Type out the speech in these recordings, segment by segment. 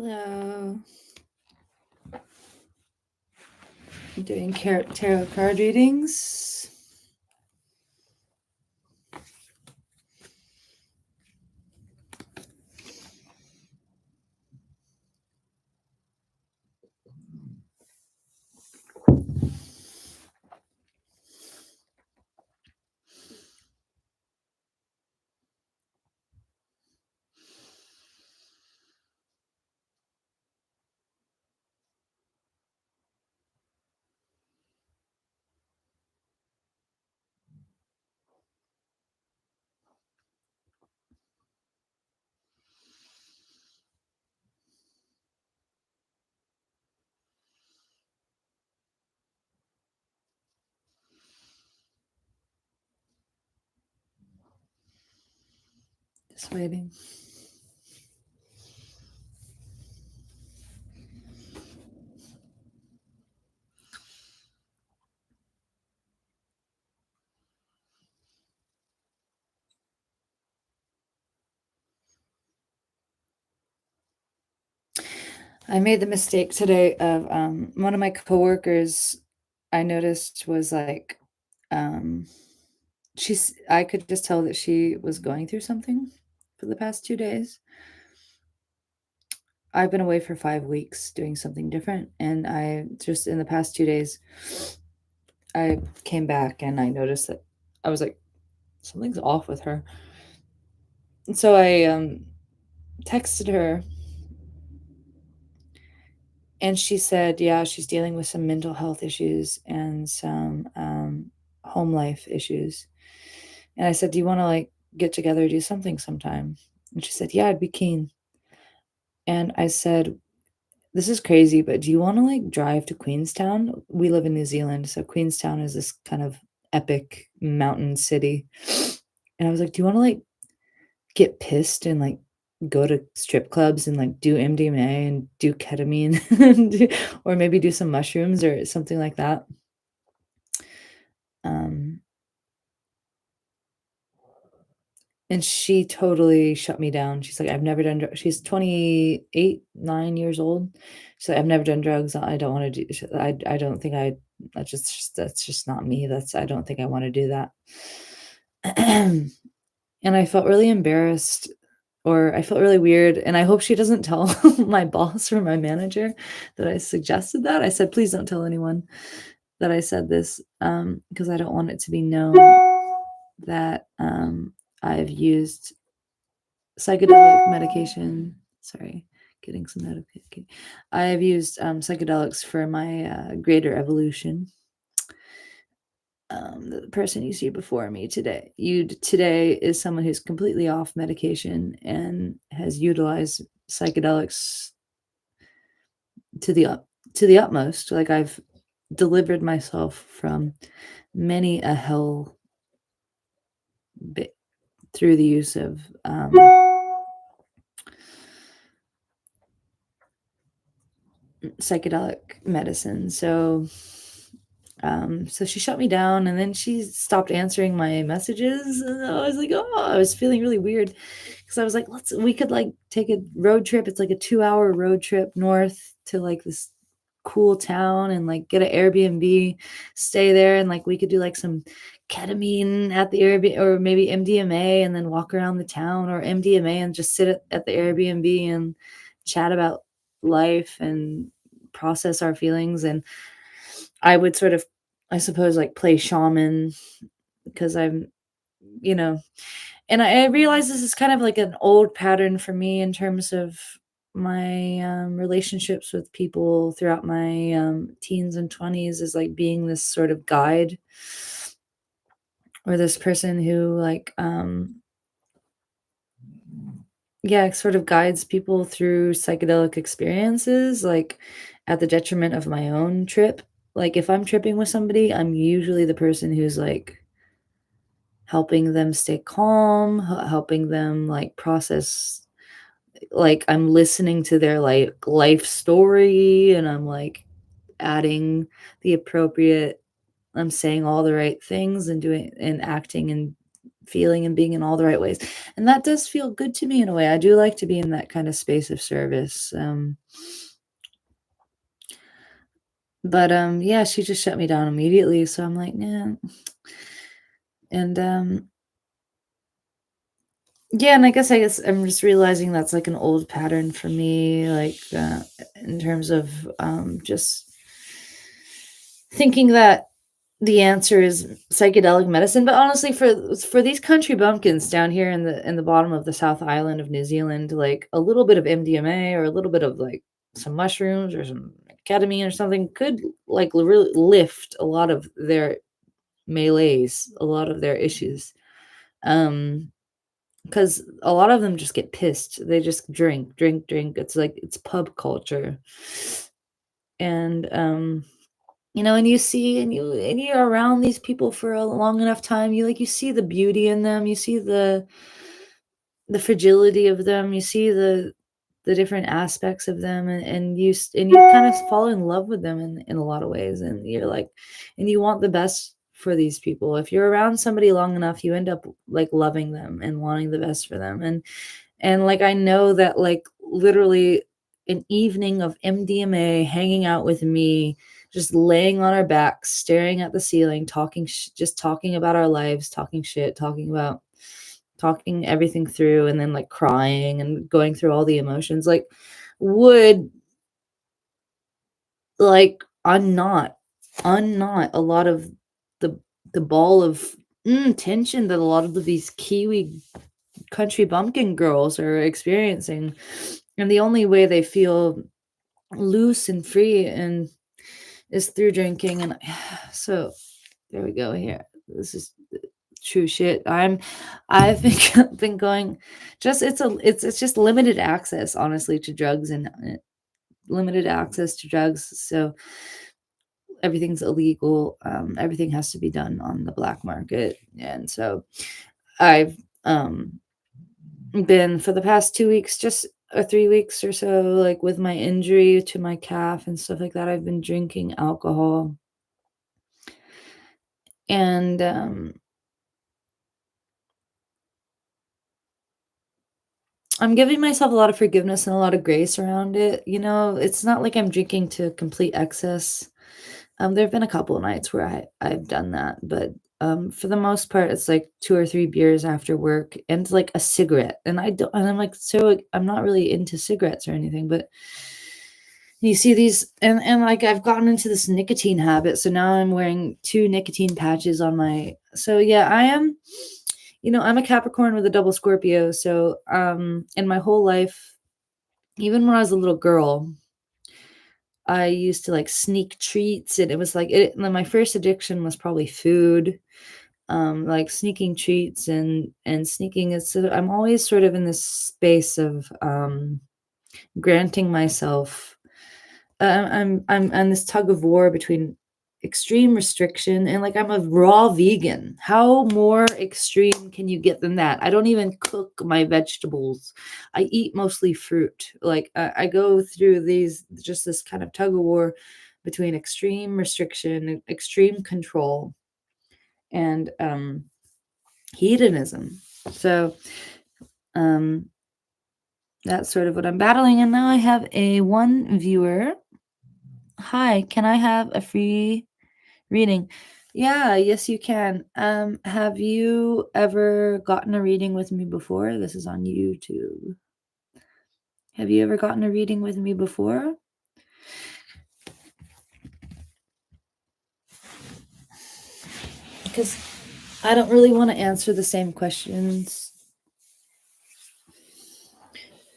Hello. I'm doing tarot card readings. Just waiting. I made the mistake today of one of my coworkers I noticed was like I could just tell that she was going through something for the past 2 days. I've been away for 5 weeks doing something different, and I just in the past 2 days I came back and I noticed that I was like, something's off with her. And so I texted her, and she said, yeah, she's dealing with some mental health issues and some home life issues. And I said, do you want to like get together, do something sometime? And she said, yeah, I'd be keen. And I said, this is crazy, but do you want to like drive to Queenstown? We live in New Zealand, so Queenstown is this kind of epic mountain city. And I was like, do you want to like get pissed and like go to strip clubs and like do MDMA and do ketamine or maybe do some mushrooms or something like that? Um, and she totally shut me down. She's like, I've never done she's 28, 9 years old. She's like, I've never done drugs. I don't want to do I don't think that's just not me. I don't think I want to do that. And I felt really embarrassed, or I felt really weird, and I hope she doesn't tell my boss or my manager that I suggested that. I said, "Please don't tell anyone that I said this, because I don't want it to be known that, I've used psychedelic medication." Sorry, getting some notification. I have used, psychedelics for my, greater evolution. The person you see before me today is someone who's completely off medication and has utilized psychedelics to the utmost. Like, I've delivered myself from many a hell bit through the use of psychedelic medicine. So she shut me down, and then she stopped answering my messages, and I was like, oh, I was feeling really weird because I was like, we could like take a road trip. It's like a 2-hour road trip north to like this cool town and like get an Airbnb, stay there, and like we could do like some ketamine at the Airbnb, or maybe MDMA, and then walk around the town, or MDMA and just sit at the Airbnb and chat about life and process our feelings. And I would sort of, I suppose, like play shaman because I'm, you know, and I realize this is kind of like an old pattern for me in terms of my relationships with people throughout my teens and 20s, is like being this sort of guide, or this person who like yeah, sort of guides people through psychedelic experiences, like at the detriment of my own trip. Like if I'm tripping with somebody, I'm usually the person who's like helping them stay calm, helping them like process, like I'm listening to their like life story, and I'm like adding the appropriate, I'm saying all the right things and doing and acting in feeling and being in all the right ways. And that does feel good to me in a way. I do like to be in that kind of space of service. But yeah, she just shut me down immediately. So I'm like, nah. And yeah, and I guess I'm just realizing that's like an old pattern for me, like in terms of just thinking that the answer is psychedelic medicine. But honestly, for these country bumpkins down here in the bottom of the South Island of New Zealand, like a little bit of MDMA or a little bit of like some mushrooms or some ketamine or something could like really lift a lot of their melees, a lot of their issues. Um, because a lot of them just get pissed. They just drink, drink, drink. It's like it's pub culture. And and you see and you're around these people for a long enough time, you see the beauty in them, you see the fragility of them, you see the different aspects of them, and you kind of fall in love with them in a lot of ways, and you're like, and you want the best for these people. If you're around somebody long enough, you end up like loving them and wanting the best for them. And like I know that like literally an evening of MDMA hanging out with me, just laying on our backs, staring at the ceiling, just talking about our lives, talking shit, talking everything through, and then like crying and going through all the emotions, like would like unknot a lot of the the ball of tension that a lot of these Kiwi country bumpkin girls are experiencing. And the only way they feel loose and free and is through drinking. And so there we go here. This is true shit. I've been going, just it's just limited access, honestly, to drugs, and limited access to drugs. So everything's illegal. Everything has to be done on the black market. And so I've been for the past 2 weeks, just or 3 weeks or so, like with my injury to my calf and stuff like that, I've been drinking alcohol. And I'm giving myself a lot of forgiveness and a lot of grace around it. It's not like I'm drinking to complete excess. There have been a couple of nights where I've done that, but for the most part, it's like 2 or 3 beers after work and like a cigarette. And I'm like, so I'm not really into cigarettes or anything, but you see these, and like I've gotten into this nicotine habit, so now I'm wearing 2 nicotine patches on my. So yeah, I am. I'm a Capricorn with a double Scorpio. So in my whole life, even when I was a little girl, I used to like sneak treats, and it was like my first addiction was probably food, like sneaking treats and sneaking it. So I'm always sort of in this space of granting myself. I'm on this tug of war between extreme restriction and like I'm a raw vegan. How more extreme can you get than that? I don't even cook my vegetables. I eat mostly fruit. Like I go through this kind of tug of war between extreme restriction, extreme control, and hedonism. So um that's sort of what I'm battling. And now I have a one viewer. Hi, can I have a free reading? Yeah, yes, you can. Have you ever gotten a reading with me before? This is on YouTube. Have you ever gotten a reading with me before? Because I don't really want to answer the same questions.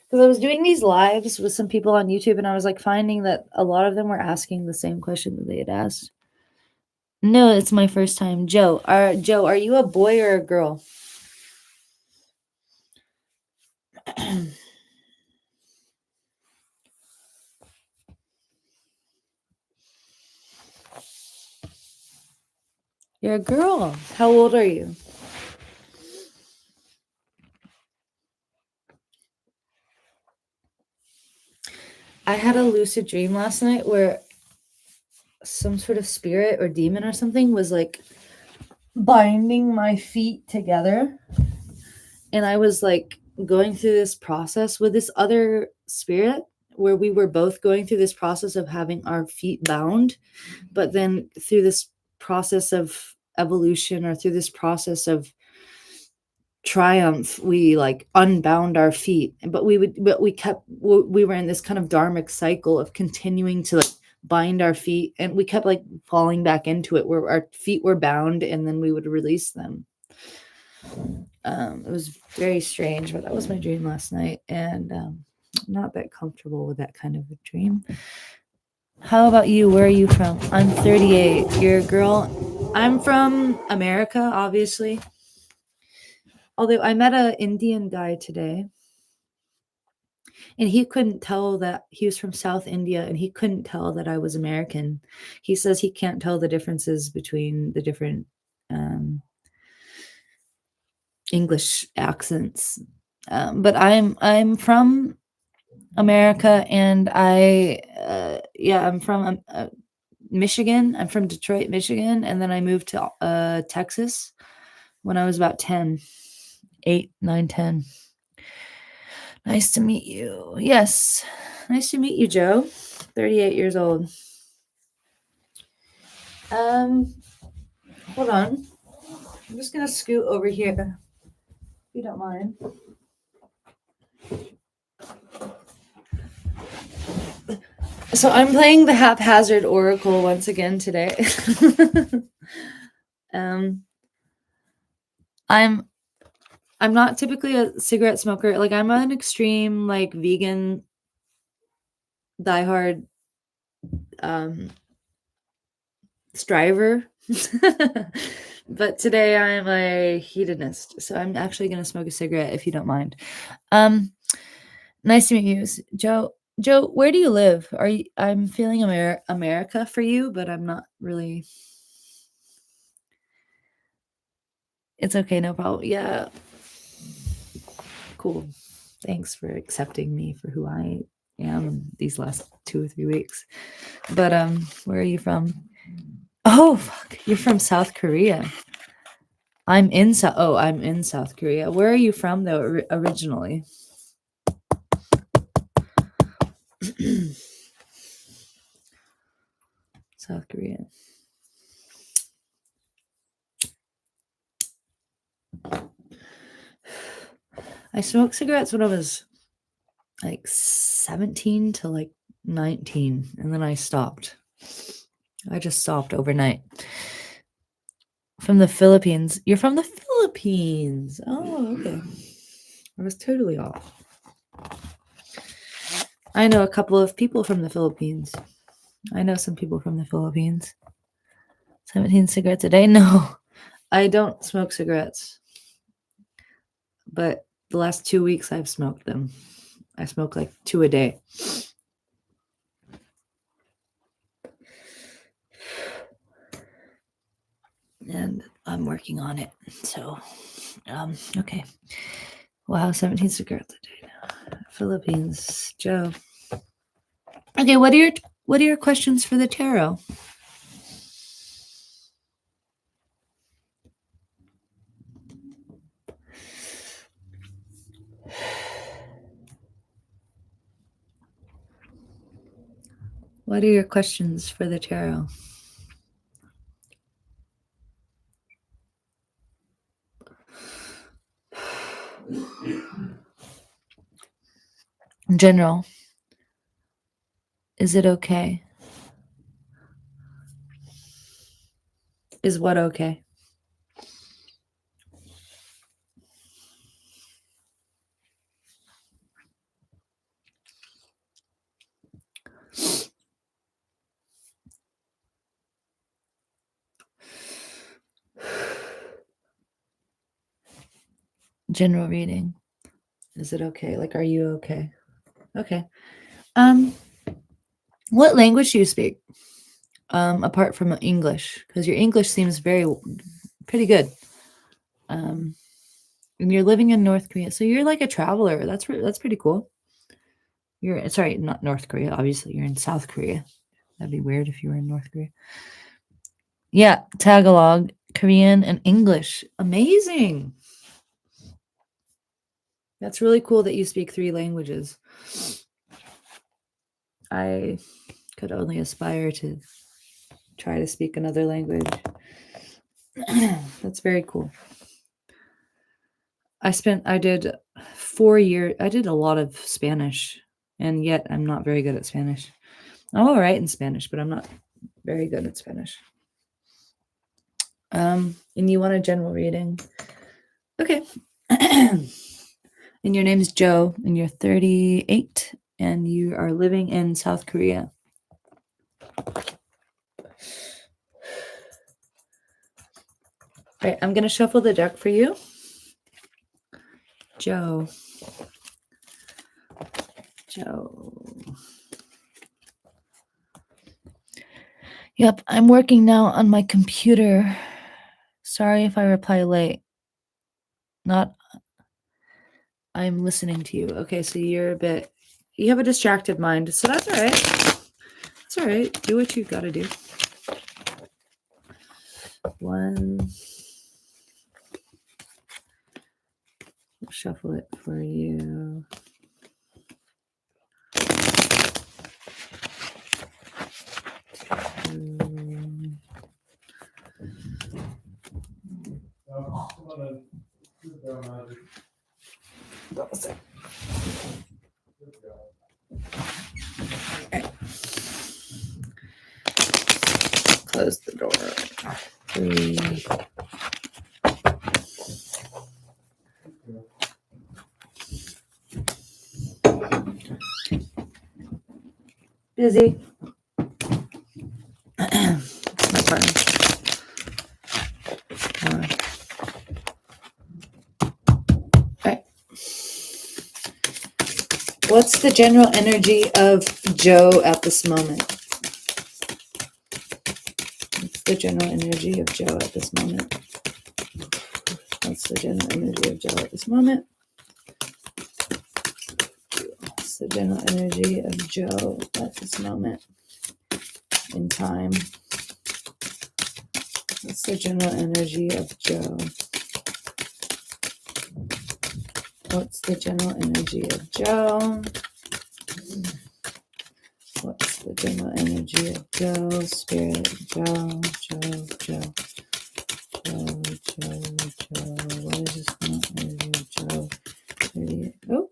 Because I was doing these lives with some people on YouTube, and I was like finding that a lot of them were asking the same question that they had asked. No, it's my first time. Joe, are you a boy or a girl? You're a girl. How old are you? I had a lucid dream last night where some sort of spirit or demon or something was like binding my feet together. And I was like going through this process with this other spirit where we were both going through this process of having our feet bound, but then through this process of evolution or through this process of triumph, we like unbound our feet. But we were in this kind of dharmic cycle of continuing to like bind our feet, and we kept like falling back into it where our feet were bound and then we would release them. It was very strange, but that was my dream last night, and I'm not that comfortable with that kind of a dream. How about you? Where are you from? I'm 38. You're a girl. I'm from America, obviously. Although I met an Indian guy today, and he couldn't tell that he was from South India, and he couldn't tell that I was American. He says he can't tell the differences between the different English accents. But I'm from America, and I'm from Michigan. I'm from Detroit, Michigan, and then I moved to Texas when I was about 10, 8, 9, 10. Nice to meet you. Yes, nice to meet you, Joe. 38 years old. Hold on. I'm just gonna scoot over here, if you don't mind. So I'm playing the haphazard oracle once again today. I'm not typically a cigarette smoker. Like I'm an extreme like vegan diehard striver. But today I'm a hedonist. So I'm actually going to smoke a cigarette if you don't mind. Nice to meet you, Joe. Joe, where do you live? I'm feeling America for you, but I'm not really. It's okay, no problem. Yeah. Cool. Thanks for accepting me for who I am these last 2 or 3 weeks. But where are you from? Oh, fuck. You're from South Korea. I'm in South Korea. Where are you from though originally? South Korea. I smoked cigarettes when I was like 17 to like 19, and then I stopped. I just stopped overnight. From the Philippines. You're from the Philippines. Oh, okay. I was totally off. I know a couple of people from the Philippines. I know some people from the Philippines. 17 cigarettes a day? No, I don't smoke cigarettes. But the last 2 weeks I've smoked them. I smoke like 2 a day. And I'm working on it. So, okay. Wow, 17 cigarettes a day now. Philippines, Joe. Okay, what are your questions for the tarot? What are your questions for the tarot? In general, is it okay? Is what okay? General reading. Is it okay? Like, are you okay? Okay. What language do you speak? Apart from English, because your English seems pretty good. And you're living in North Korea, so you're like a traveler. That's pretty cool. You're sorry, not North Korea. Obviously, you're in South Korea. That'd be weird if you were in North Korea. Yeah, Tagalog. Korean, and English. Amazing. That's really cool that you speak 3 languages. I could only aspire to try to speak another language. That's very cool. I did 4 years. I did a lot of Spanish, and yet I'm not very good at Spanish. I'm all right in Spanish, but I'm not very good at Spanish. And you want a general reading? Okay. And your name is Joe, and you're 38, and you are living in South Korea. Right, I'm going to shuffle the deck for you. Joe. Yep, I'm working now on my computer. Sorry if I reply late. I'm listening to you. Okay, so you have a distracted mind, so that's all right. That's all right. Do what you got to do. 1. I'll shuffle it for you. 2. Okay. Close the door. 3. Busy. It's my turn. Okay. What's the general energy of Joe at this moment? What's the general energy of Joe at this moment? What's the general energy of Joe at this moment? What's the general energy of Joe at this moment in time? What's the general energy of Joe? What's the general energy of Joe? What's the general energy of Joe? Spirit, Joe. What is this general energy of Joe? 38. Oh.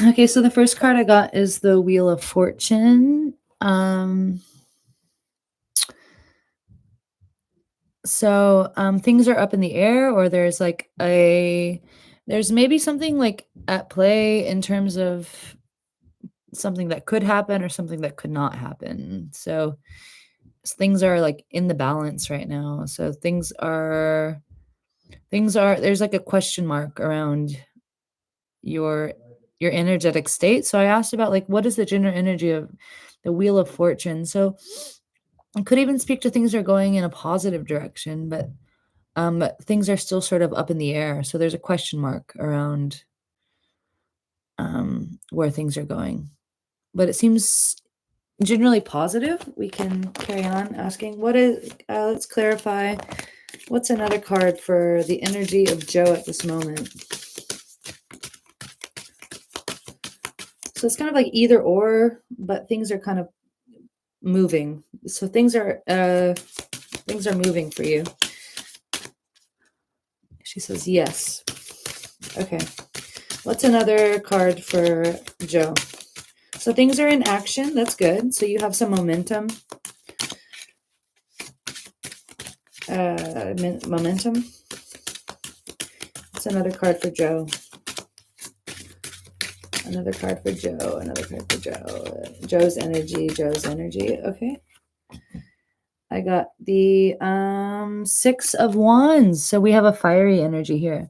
Okay, so the first card I got is the Wheel of Fortune. So things are up in the air, or there's maybe something like at play in terms of something that could happen or something that could not happen. So things are like in the balance right now. So there's like a question mark around your energetic state. So I asked about like what is the general energy of the Wheel of Fortune. So I could even speak to things that are going in a positive direction, but things are still sort of up in the air. So there's a question mark around where things are going. But it seems generally positive. We can carry on asking let's clarify, what's another card for the energy of Joe at this moment? So it's kind of like either or, but things are kind of moving. So things are moving for you. She says yes. Okay. What's another card for Joe? So things are in action. That's good. So you have some momentum. Momentum. What's another card for Joe? Another card for Joe. Another card for Joe. Joe's energy. Okay. I got the 6 of Wands. So we have a fiery energy here.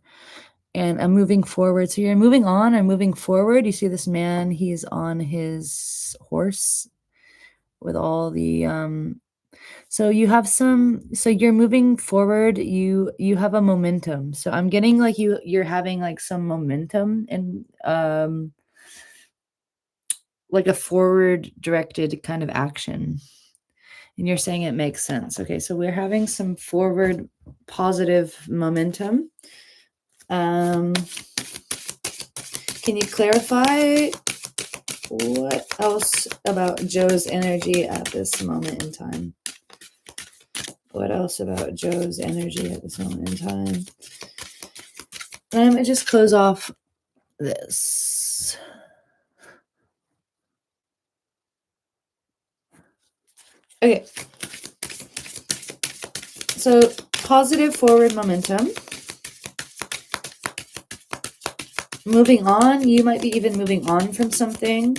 And I'm moving forward. So you're moving on or moving forward. You see this man, he's on his horse with all the so you have so you're moving forward. You have a momentum. So I'm getting like you're having like some momentum and like a forward directed kind of action. And you're saying it makes sense. Okay, so we're having some forward positive momentum. Can you clarify what else about Joe's energy at this moment in time? What else about Joe's energy at this moment in time? And I'm going to just close off this. Okay. So positive forward momentum. Moving on. You might be even moving on from something.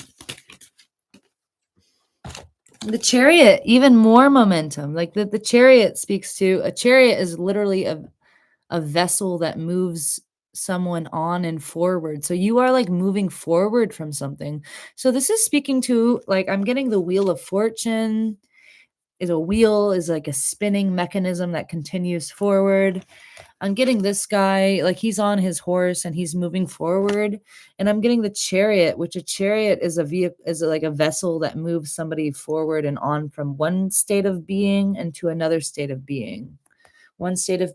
The Chariot, even more momentum. Like the Chariot speaks to, a chariot is literally a vessel that moves someone on and forward. So you are like moving forward from something. So this is speaking to, like, I'm getting the Wheel of Fortune. Is a wheel, is like a spinning mechanism that continues forward. I'm getting this guy, like he's on his horse and he's moving forward. And I'm getting the Chariot, which a chariot is a vehicle, is like a vessel that moves somebody forward and on from one state of being into another state of being. One state of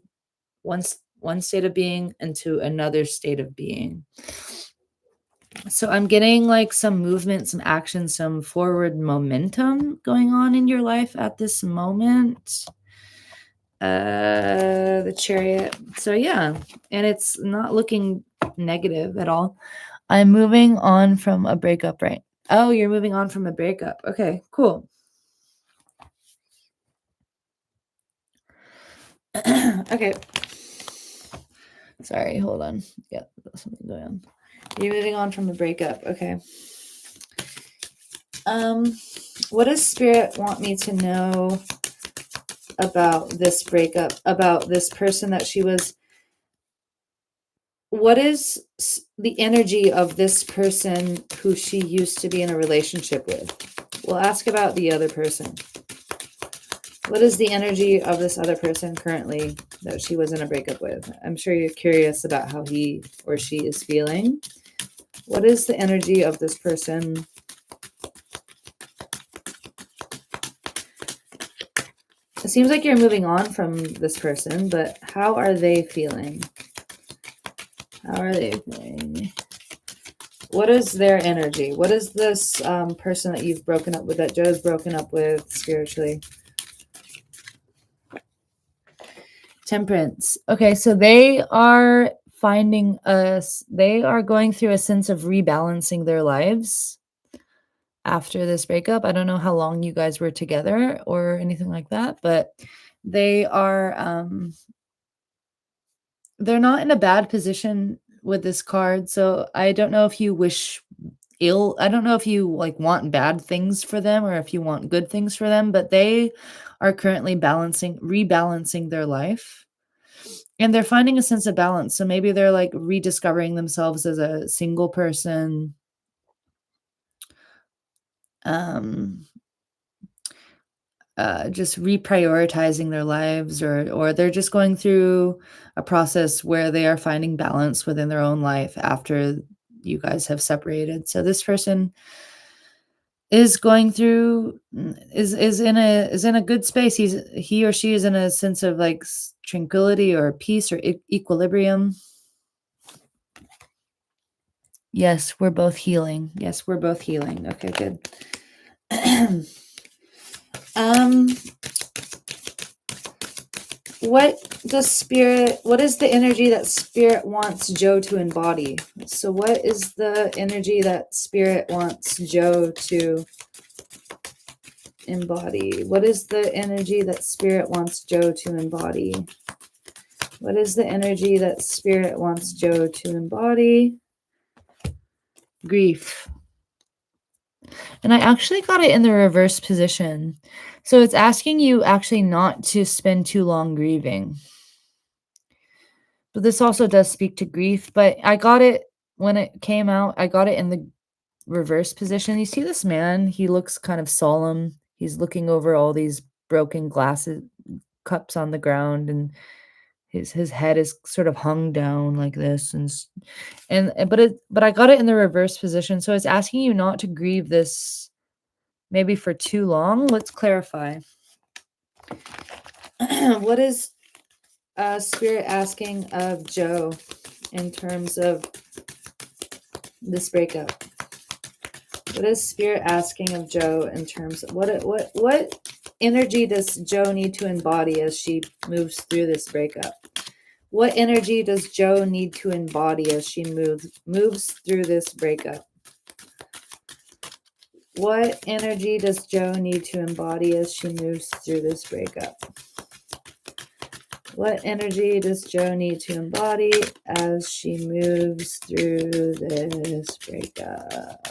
being into another state of being. So I'm getting like some movement, some action, some forward momentum going on in your life at this moment. The Chariot. So yeah, and it's not looking negative at all. I'm moving on from a breakup, right? Oh, you're moving on from a breakup. Okay, cool. Okay. Sorry, hold on. Yeah, there's something going on. You're moving on from a breakup. Okay. What does Spirit want me to know about this breakup, about this person that she was? What is the energy of this person who she used to be in a relationship with? We'll ask about the other person. What is the energy of this other person currently that she was in a breakup with? I'm sure you're curious about how he or she is feeling. What is the energy of this person? It seems like you're moving on from this person, but how are they feeling? How are they feeling? What is their energy? What is this person that you've broken up with, that Joe's broken up with spiritually? Temperance. Okay, so they are finding us, they are going through a sense of rebalancing their lives after this breakup. I don't know how long you guys were together or anything like that, but they are they're not in a bad position with this card. So I don't know if you wish ill, I don't know if you like want bad things for them or if you want good things for them, but they are currently rebalancing their life. And they're finding a sense of balance. So maybe they're like rediscovering themselves as a single person. Just reprioritizing their lives, or they're just going through a process where they are finding balance within their own life after you guys have separated. So this person is going through, is in a good space. He or she is in a sense of like tranquility or peace or equilibrium. Yes, we're both healing. Yes, we're both healing. Okay, good. What is the energy that Spirit wants Joe to embody? So what is the energy that Spirit wants Joe to embody? What is the energy that Spirit wants Joe to embody? What is the energy that Spirit wants Joe to embody? Grief. And I actually got it in the reverse position. So it's asking you actually not to spend too long grieving. But this also does speak to grief. But I got it when it came out. I got it in the reverse position. You see this man? He looks kind of solemn. He's looking over all these broken glasses, cups on the ground, and his head is sort of hung down like this. But I got it in the reverse position. So it's asking you not to grieve this maybe for too long. Let's clarify. What is Spirit asking of Joe in terms of this breakup? What is Spirit asking of Joe in terms of what energy does Joe need to embody as she moves through this breakup? What energy does Joe need to embody as she moves through this breakup? What energy does Joe need to embody as she moves through this breakup? What energy does Joe need to embody as she moves through this breakup?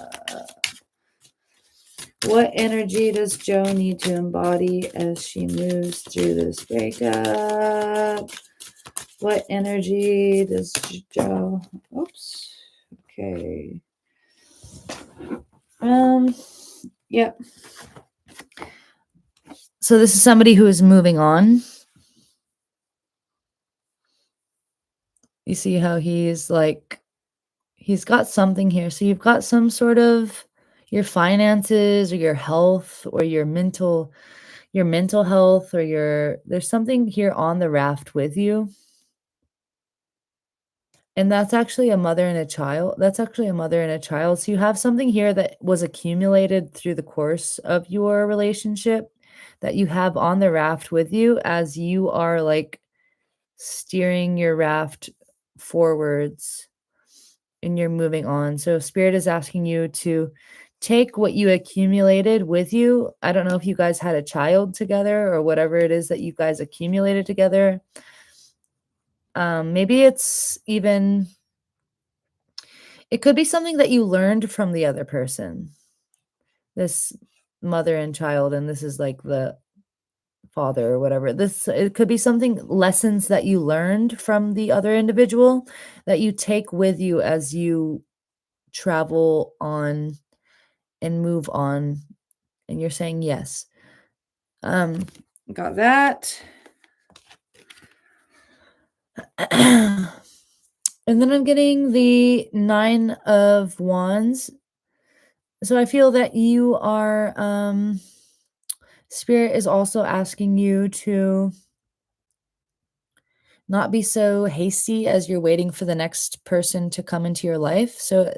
What energy does Joe need to embody as she moves through this breakup? What energy does Joe... Oops. Okay. Yep. So this is somebody who is moving on. You see how he's got something here. So you've got some sort of your finances or your health or your mental health, or there's something here on the raft with you. And that's actually a mother and a child. That's actually a mother and a child. So you have something here that was accumulated through the course of your relationship that you have on the raft with you as you are like steering your raft forwards and you're moving on. So Spirit is asking you to take what you accumulated with you. I don't know if you guys had a child together or whatever it is that you guys accumulated together. Maybe it's even, it could be something that you learned from the other person, this mother and child, and this is like the father or whatever. It could be something, lessons that you learned from the other individual that you take with you as you travel on and move on, and you're saying yes. Got that. And then I'm getting the 9 of Wands. So I feel that you are Spirit is also asking you to not be so hasty as you're waiting for the next person to come into your life. So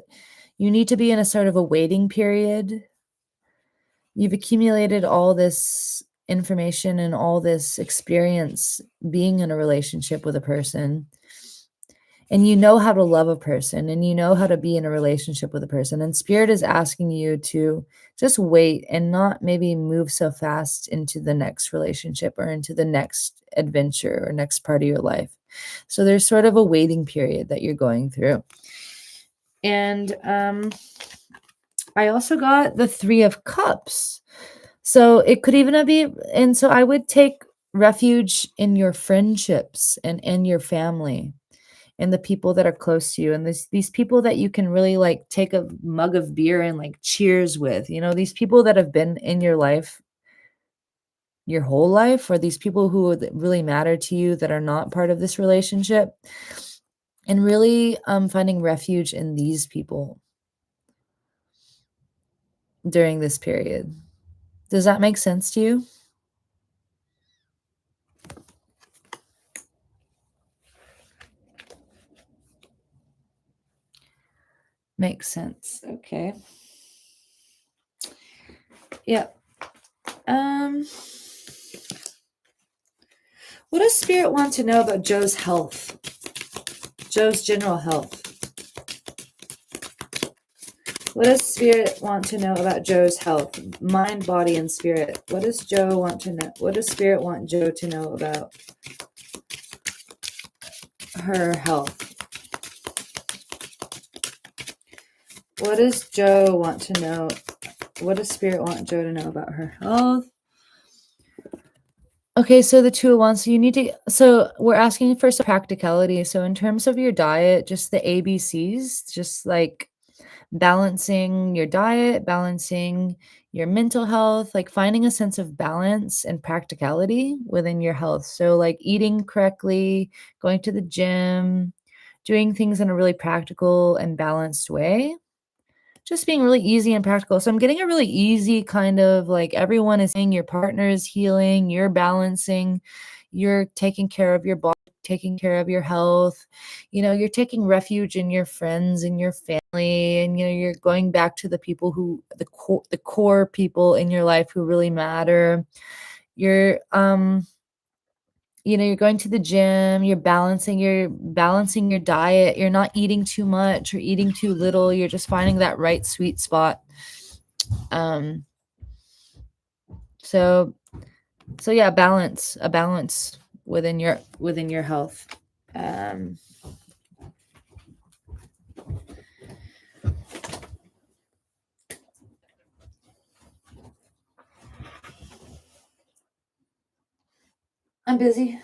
you need to be in a sort of a waiting period. You've accumulated all this information and all this experience being in a relationship with a person. And you know how to love a person and you know how to be in a relationship with a person. And Spirit is asking you to just wait and not maybe move so fast into the next relationship or into the next adventure or next part of your life. So there's sort of a waiting period that you're going through. And I also got the 3 of Cups. So it could even be, and so I would take refuge in your friendships and in your family and the people that are close to you, and these people that you can really like take a mug of beer and like cheers with, these people that have been in your life your whole life, or these people who would really matter to you that are not part of this relationship, and really finding refuge in these people during this period. Does that make sense to you? Makes sense. Okay. Yep. What does Spirit want to know about Joe's health? Joe's general health. What does Spirit want to know about Joe's health? Mind, body, and spirit. What does Joe want to know? What does Spirit want Joe to know about her health? What does Joe want to know? What does Spirit want Joe to know about her health? Okay, so the 2 of Wands, so we're asking for some practicality. So in terms of your diet, just the ABCs, just like balancing your diet, balancing your mental health, like finding a sense of balance and practicality within your health. So like eating correctly, going to the gym, doing things in a really practical and balanced way. just being really easy and practical. So I'm getting a really easy kind of like everyone is saying your partner is healing, you're balancing, you're taking care of your body, taking care of your health. You're taking refuge in your friends and your family, and you're going back to the people who the core people in your life who really matter. You're going to the gym, you're balancing your diet, you're not eating too much or eating too little, you're just finding that right sweet spot. Um so so yeah, a balance within your health. Um I'm busy.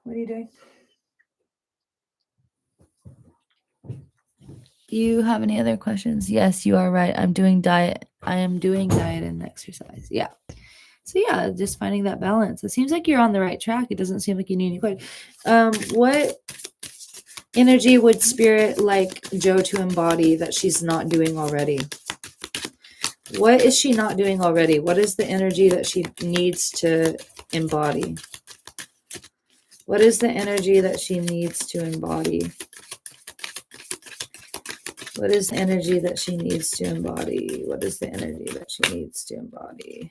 What are you doing? Do you have any other questions? Yes, you are right. I'm doing diet. I am doing diet and exercise. Yeah. So yeah, just finding that balance. It seems like you're on the right track. It doesn't seem like you need any quite. What energy would spirit like Joe to embody that she's not doing already? What is she not doing already? What is the energy that she needs to embody? What is the energy that she needs to embody? What is the energy that she needs to embody? What is the energy that she needs to embody?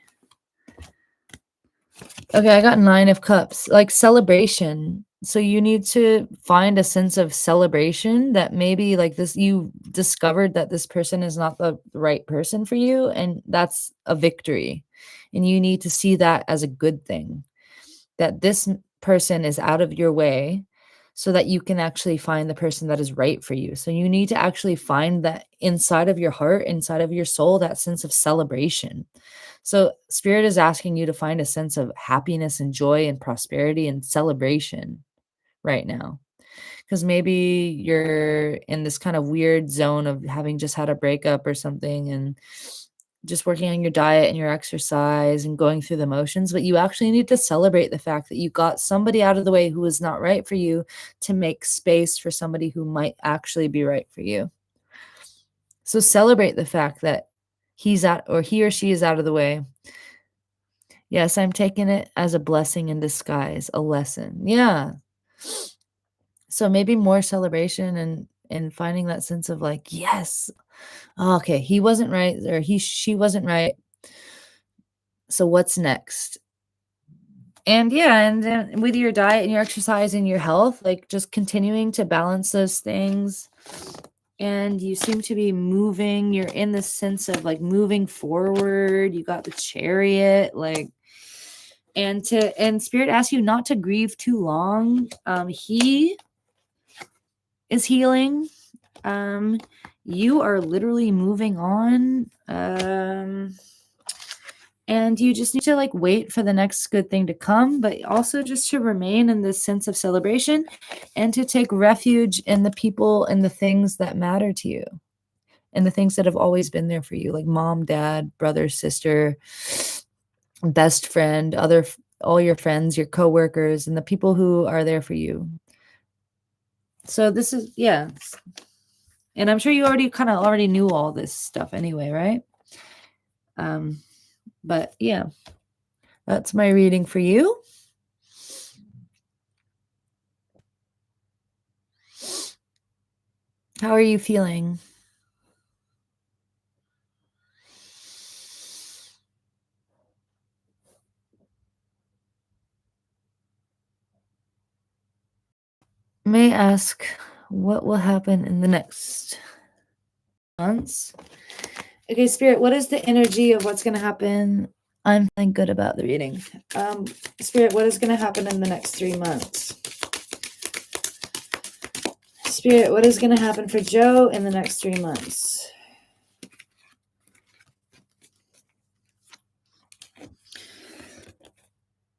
Okay, I got 9 of cups, like celebration. So you need to find a sense of celebration that maybe like this you discovered that this person is not the right person for you, and that's a victory. And you need to see that as a good thing. That this person is out of your way so that you can actually find the person that is right for you. So you need to actually find that inside of your heart, inside of your soul, that sense of celebration. So spirit is asking you to find a sense of happiness and joy and prosperity and celebration right now. Because maybe you're in this kind of weird zone of having just had a breakup or something, and just working on your diet and your exercise and going through the motions, but you actually need to celebrate the fact that you got somebody out of the way who is not right for you to make space for somebody who might actually be right for you. So celebrate the fact that he or she is out of the way. Yes, I'm taking it as a blessing in disguise, a lesson. Yeah. So maybe more celebration and finding that sense of like, yes, oh, okay, he wasn't right, or she wasn't right. So what's next? And yeah, and then with your diet and your exercise and your health, like just continuing to balance those things. And you seem to be moving, you're in the sense of like moving forward. You got the chariot, like, and spirit asks you not to grieve too long. He is healing. You are literally moving on. And you just need to like wait for the next good thing to come, but also just to remain in this sense of celebration and to take refuge in the people and the things that matter to you and the things that have always been there for you, like mom, dad, brother, sister, best friend, all your friends, your coworkers, and the people who are there for you. So this is, yeah. And I'm sure you already knew all this stuff anyway, right? But yeah, that's my reading for you. How are you feeling? May I ask what will happen in the next months? Okay, Spirit, what is the energy of what's going to happen? I'm feeling good about the reading. Spirit, what is going to happen in the next 3 months? Spirit, what is going to happen for Joe in the next 3 months?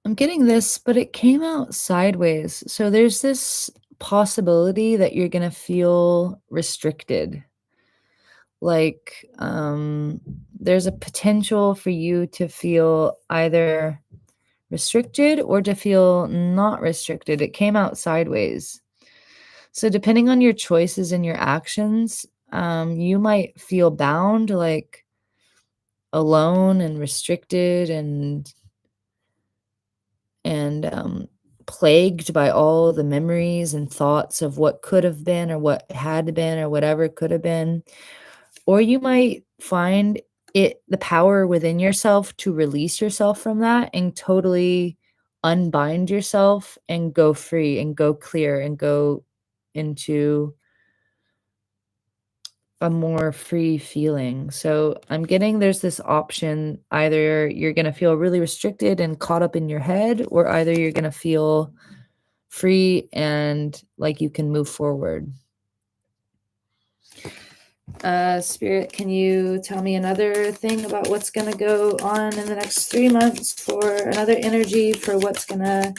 I'm getting this, but it came out sideways. So there's this possibility that you're going to feel restricted. Like, there's a potential for you to feel either restricted or to feel not restricted. It came out sideways. So depending on your choices and your actions, You might feel bound, like alone and restricted and plagued by all the memories and thoughts of what could have been or what had been or whatever could have been. Or you might find the power within yourself to release yourself from that and totally unbind yourself and go free and go clear and go into a more free feeling. So I'm getting there's this option, either you're going to feel really restricted and caught up in your head, or either you're going to feel free and like you can move forward. Spirit, can you tell me another thing about what's going to go on in the next 3 months, for another energy for what's going to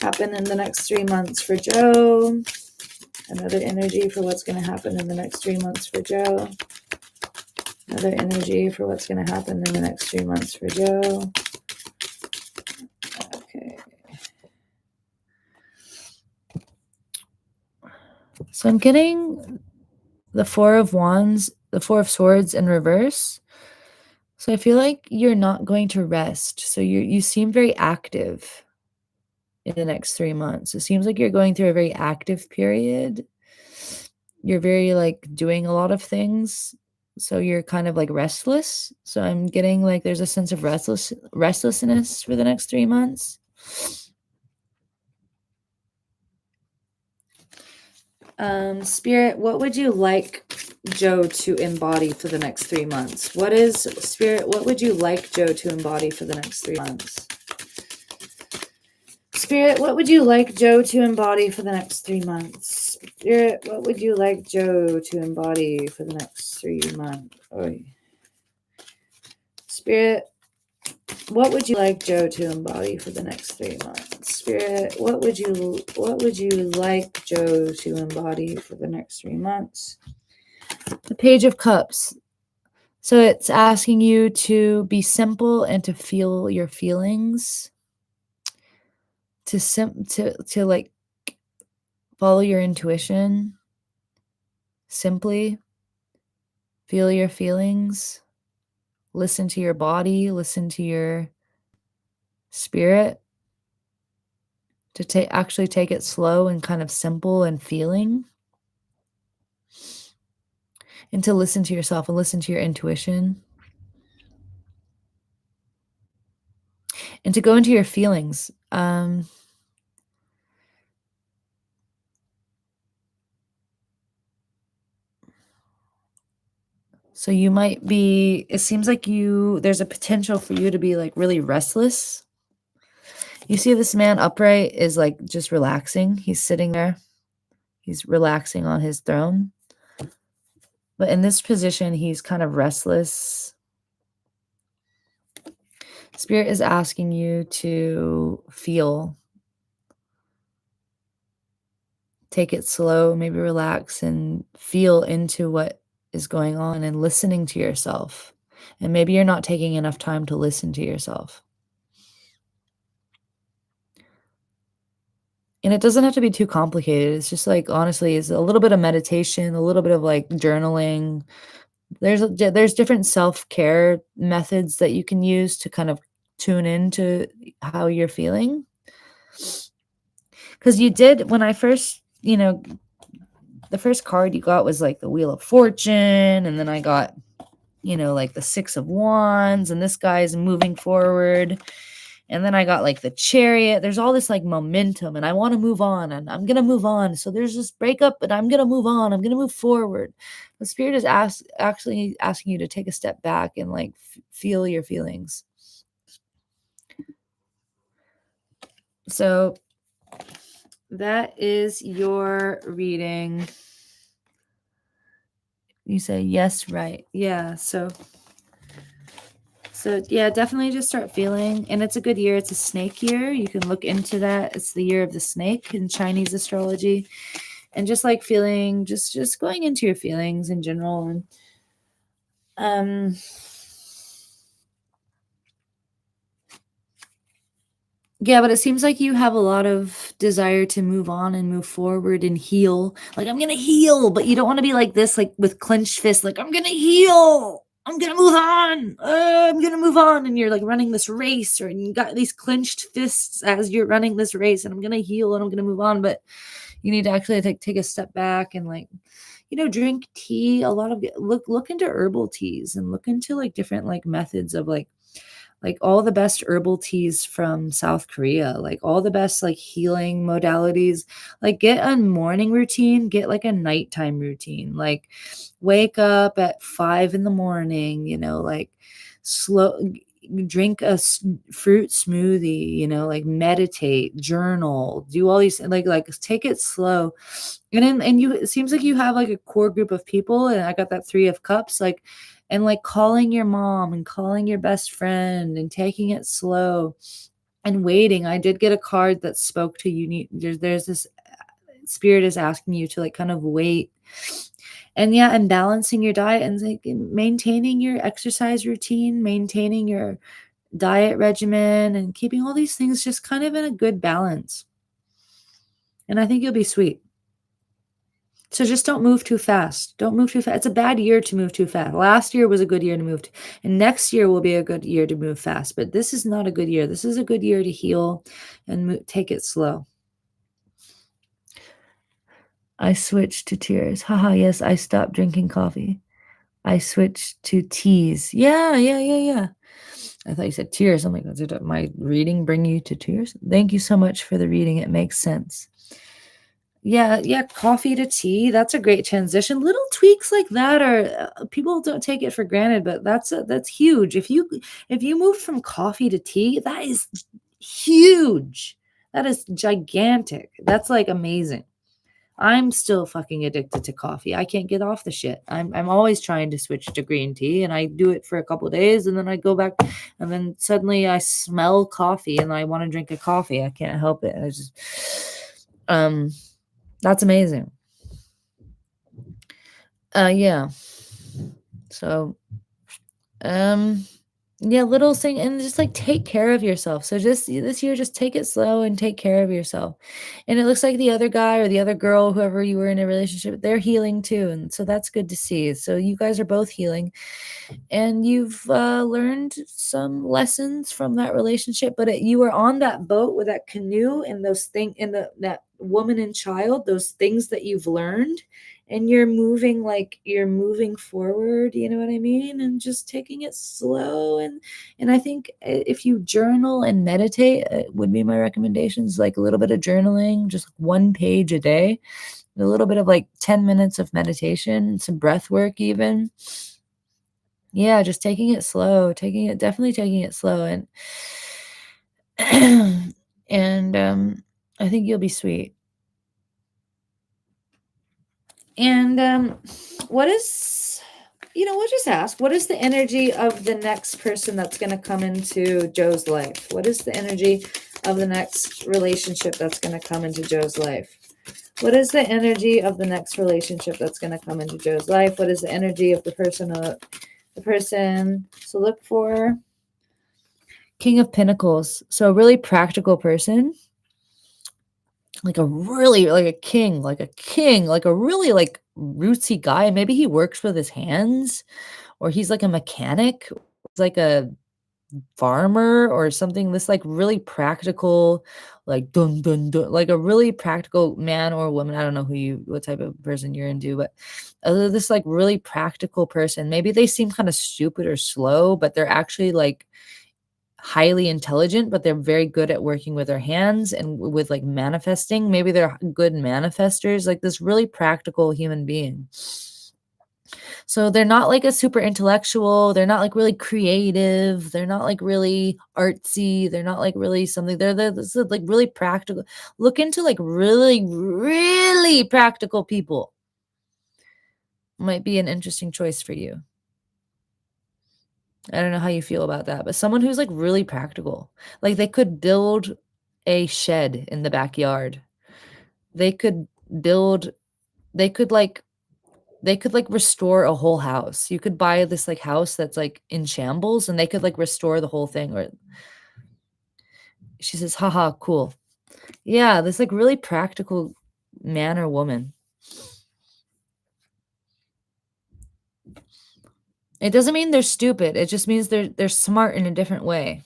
happen in the next 3 months for Joe? Another energy for what's going to happen in the next 3 months for Joe. Another energy for what's going to happen in the next 3 months for Joe. Okay. So I'm getting the Four of Wands, the Four of Swords in reverse. So I feel like you're not going to rest. So you seem very active in the next 3 months. It seems like you're going through a very active period. You're very, like, doing a lot of things, so you're kind of, like, restless. So I'm getting, like, there's a sense of restlessness for the next 3 months. Spirit, what would you like Joe to embody for the next 3 months? What would you like Joe to embody for the next 3 months? Spirit, what would you like Joe to embody for the next 3 months? Spirit, what would you like Joe to embody for the next 3 months? Oy. Spirit, what would you like Joe to embody for the next 3 months? Spirit, what would you like Joe to embody for the next 3 months? The Page of Cups. So it's asking you to be simple and to feel your feelings. To like follow your intuition. Simply feel your feelings. Listen to your body, listen to your spirit. To actually take it slow and kind of simple and feeling. And to listen to yourself and listen to your intuition. And to go into your feelings. So you might be, it seems like there's a potential for you to be like really restless. You see this man upright is like just relaxing. He's sitting there. He's relaxing on his throne. But in this position, he's kind of restless. Spirit is asking you to feel. Take it slow, maybe relax and feel into what is going on and listening to yourself. And maybe you're not taking enough time to listen to yourself. And it doesn't have to be too complicated. It's just like, honestly, it's a little bit of meditation, a little bit of like journaling. There's different self-care methods that you can use to kind of tune into how you're feeling. Because you did, when I first, the first card you got was like the Wheel of Fortune, and then I got, like the Six of Wands, and this guy's moving forward. And then I got like the Chariot. There's all this like momentum, and I want to move on, and I'm going to move on. So there's this breakup, but I'm going to move on. I'm going to move forward. The Spirit is actually asking you to take a step back and like feel your feelings. So that is your reading. You say yes, right? Yeah. So yeah, definitely just start feeling. And it's a good year. It's a snake year. You can look into that. It's the year of the snake in Chinese astrology. And just like feeling, just going into your feelings in general. And Yeah, but it seems like you have a lot of desire to move on and move forward and heal. Like, I'm gonna heal, but you don't want to be like this, like with clenched fists, like, I'm gonna heal. I'm gonna move on. I'm gonna move on. And you're like running this race, or you got these clenched fists as you're running this race, and I'm gonna heal and I'm gonna move on. But you need to actually take a step back and like, drink tea. A lot of look into herbal teas and look into like different like methods of like all the best herbal teas from South Korea, like all the best like healing modalities. Like get a morning routine, get like a nighttime routine. Like wake up at 5 in the morning, like slow drink a fruit smoothie, like meditate, journal, do all these like take it slow. And you, it seems like you have like a core group of people, and I got that 3 of cups, like, and like calling your mom and calling your best friend and taking it slow and waiting. I did get a card that spoke to you. There's this spirit is asking you to like kind of wait. And yeah, and balancing your diet and like maintaining your exercise routine, maintaining your diet regimen, and keeping all these things just kind of in a good balance. And I think you'll be sweet. So just don't move too fast. Don't move too fast. It's a bad year to move too fast. Last year was a good year to move to, and next year will be a good year to move fast. But this is not a good year. This is a good year to heal and take it slow. I switched to tears. Haha, yes, I stopped drinking coffee. I switched to teas. Yeah, yeah, yeah, yeah. I thought you said tears. I'm like, did my reading bring you to tears? Thank you so much for the reading. It makes sense. Yeah, yeah, coffee to tea. That's a great transition. Little tweaks like that are people don't take it for granted, but that's huge. If you move from coffee to tea, that is huge. That is gigantic. That's like amazing. I'm still fucking addicted to coffee. I can't get off the shit. I'm always trying to switch to green tea, and I do it for a couple days, and then I go back, and then suddenly I smell coffee and I want to drink a coffee. I can't help it. I just that's amazing. Yeah. So, um, yeah, little thing, and just like take care of yourself. So just this year, just take it slow and take care of yourself. And it looks like the other guy or the other girl, whoever you were in a relationship, they're healing too. And so that's good to see. So you guys are both healing, and you've learned some lessons from that relationship. But you were on that boat with that canoe and those things, and that woman and child, those things that you've learned, and you're moving forward, you know what I mean, and just taking it slow. And I think if you journal and meditate, would be my recommendations, like a little bit of journaling, just 1 page a day, a little bit of like 10 minutes of meditation, some breath work even. Yeah, just definitely taking it slow. And I think you'll be sweet. And what is, we'll just ask, what is the energy of the next person that's going to come into Joe's life? What is the energy of the next relationship that's going to come into Joe's life? What is the energy of the next relationship that's going to come into Joe's life? What is the energy of the person? So look for King of Pentacles. So a really practical person, like a really like a king, like a really like rootsy guy. Maybe he works with his hands, or he's like a mechanic, he's like a farmer or something. This like really practical, like dun dun dun, like a really practical man or woman. I don't know what type of person you're into, but this like really practical person. Maybe they seem kind of stupid or slow, but they're actually like highly intelligent, but they're very good at working with their hands and with like manifesting. Maybe they're good manifestors, like this really practical human being. So they're not like a super intellectual, they're not like really creative, they're not like really artsy, they're not like really something. They're this is like really practical. Look into like really, really practical people. Might be an interesting choice for you. I don't know how you feel about that, but someone who's like really practical. Like they could build a shed in the backyard. They could build they could like restore a whole house. You could buy this like house that's like in shambles, and they could like restore the whole thing. Or She says, haha, cool. Yeah, this like really practical man or woman. It doesn't mean they're stupid. It just means they're smart in a different way.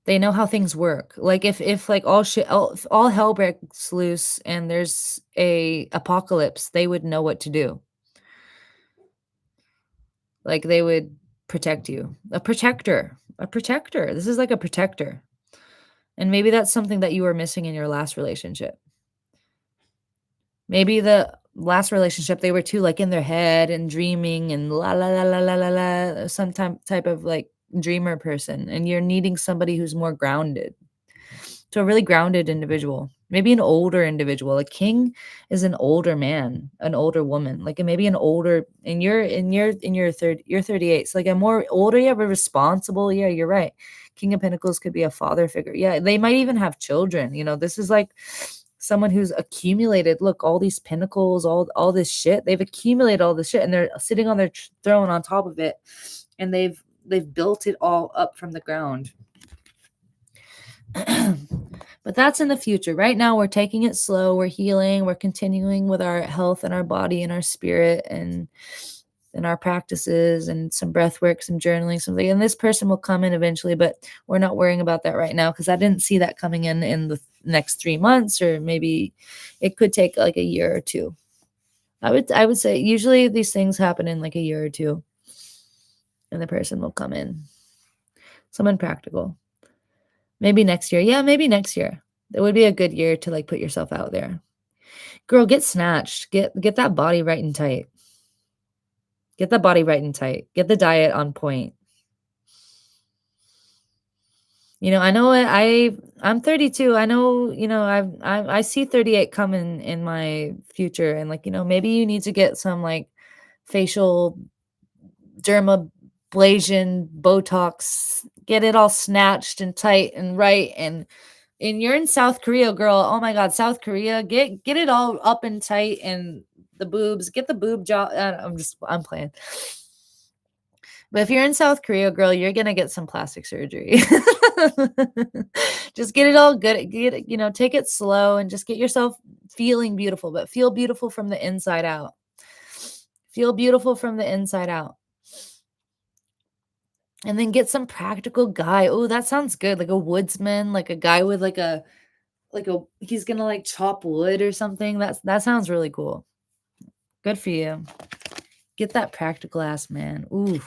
They know how things work. Like if like if all hell breaks loose and there's a apocalypse, they would know what to do. Like they would protect you. A protector. A protector. This is like a protector. And maybe that's something that you were missing in your last relationship. Maybe the last relationship they were too like in their head and dreaming and la la la la la la la some type of like dreamer person and you're needing somebody who's more grounded. So a really grounded individual, maybe an older individual. A king is an older man, an older woman, like maybe an older and you're 38. So like a more older, yeah, but responsible. Yeah, you're right. King of Pentacles could be a father figure. Yeah, they might even have children. This is like someone who's accumulated, look, all these pentacles, all this shit. They've accumulated all this shit and they're sitting on their throne on top of it. And they've built it all up from the ground. But that's in the future. Right now, we're taking it slow. We're healing. We're continuing with our health and our body and our spirit and our practices and some breath work, some journaling, something. And this person will come in eventually, but we're not worrying about that right now because I didn't see that coming in the next 3 months, or maybe it could take like a year or two. I would say usually these things happen in like a year or two, and the person will come in. Someone practical. Maybe next year. Yeah, maybe next year. It would be a good year to like put yourself out there. Girl, get snatched. Get that body right and tight. Get that body right and tight. Get the diet on point. I know I'm 32. I know, I see 38 coming in my future, and like, maybe you need to get some like facial dermabrasion, Botox, get it all snatched and tight and right. And you're in South Korea, girl. Oh my God, South Korea, get it all up and tight, and the boobs, get the boob job. I'm playing. But if you're in South Korea, girl, you're gonna get some plastic surgery. Just get it all good. Take it slow and just get yourself feeling beautiful, but feel beautiful from the inside out. Feel beautiful from the inside out. And then get some practical guy. Oh, that sounds good. Like a woodsman, like a guy with he's gonna like chop wood or something. That sounds really cool. Good for you. Get that practical ass man. Ooh.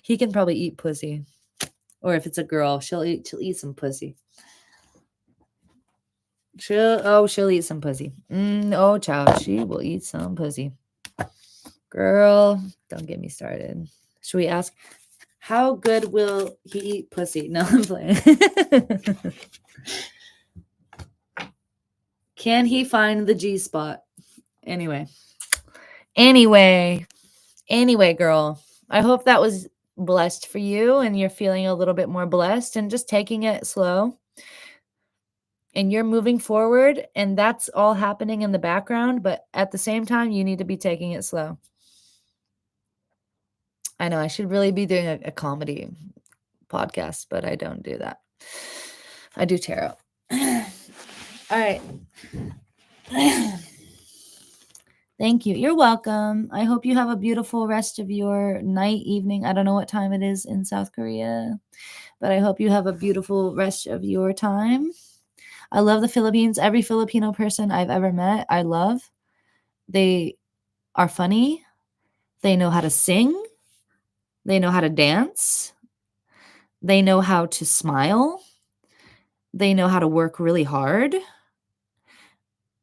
He can probably eat pussy. Or if it's a girl, she'll eat some pussy. She'll eat some pussy. Oh, child, she will eat some pussy. Girl, don't get me started. Should we ask, how good will he eat pussy? No, I'm playing. Can he find the G spot? Anyway, girl, I hope that was blessed for you and you're feeling a little bit more blessed and just taking it slow. And you're moving forward, and that's all happening in the background, but at the same time, you need to be taking it slow. I know I should really be doing a comedy podcast, but I don't do that. I do tarot. All right. Thank you. You're welcome. I hope you have a beautiful rest of your night, evening. I don't know what time it is in South Korea, but I hope you have a beautiful rest of your time. I love the Philippines. Every Filipino person I've ever met, I love. They are funny. They know how to sing. They know how to dance. They know how to smile. They know how to work really hard.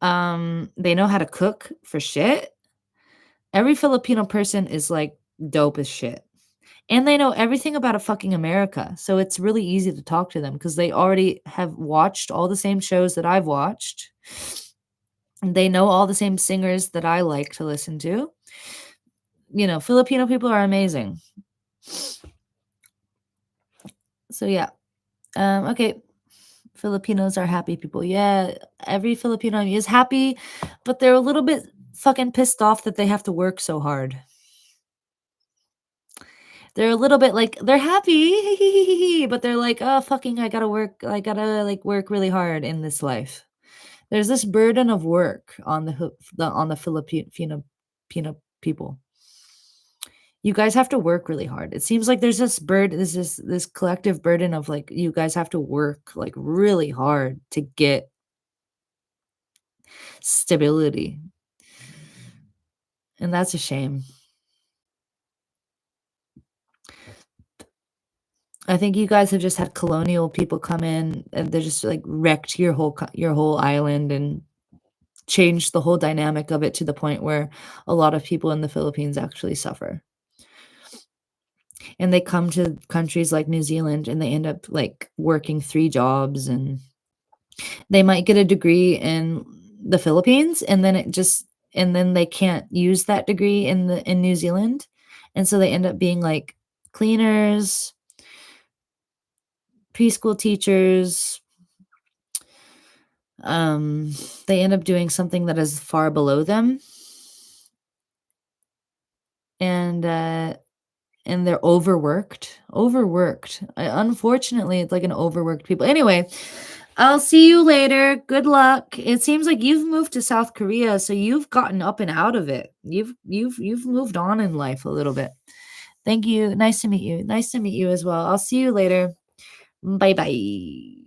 They know how to cook for shit. Every Filipino person is like dope as shit. And they know everything about a fucking America. So it's really easy to talk to them because they already have watched all the same shows that I've watched. They know all the same singers that I like to listen to. Filipino people are amazing. So yeah. Okay. Filipinos are happy people. Yeah, every Filipino is happy, but they're a little bit fucking pissed off that they have to work so hard. They're a little bit like they're happy, but they're like, "Oh, fucking I gotta, like, work really hard in this life." There's this burden of work on the Filipino people. You guys have to work really hard. It seems like there's this collective burden of, like, you guys have to work, like, really hard to get stability, and that's a shame. I think you guys have just had colonial people come in, and they're just, like, wrecked your whole island and changed the whole dynamic of it to the point where a lot of people in the Philippines actually suffer. And they come to countries like New Zealand, and they end up, like, working 3 jobs, and they might get a degree in the Philippines, and then they can't use that degree in New Zealand, and so they end up being, like, cleaners, preschool teachers, they end up doing something that is far below them, and, uh and they're overworked. Unfortunately, it's like an overworked people. Anyway, I'll see you later. Good luck. It seems like you've moved to South Korea, so you've gotten up and out of it. You've moved on in life a little bit. Thank you. Nice to meet you. Nice to meet you as well. I'll see you later. Bye bye.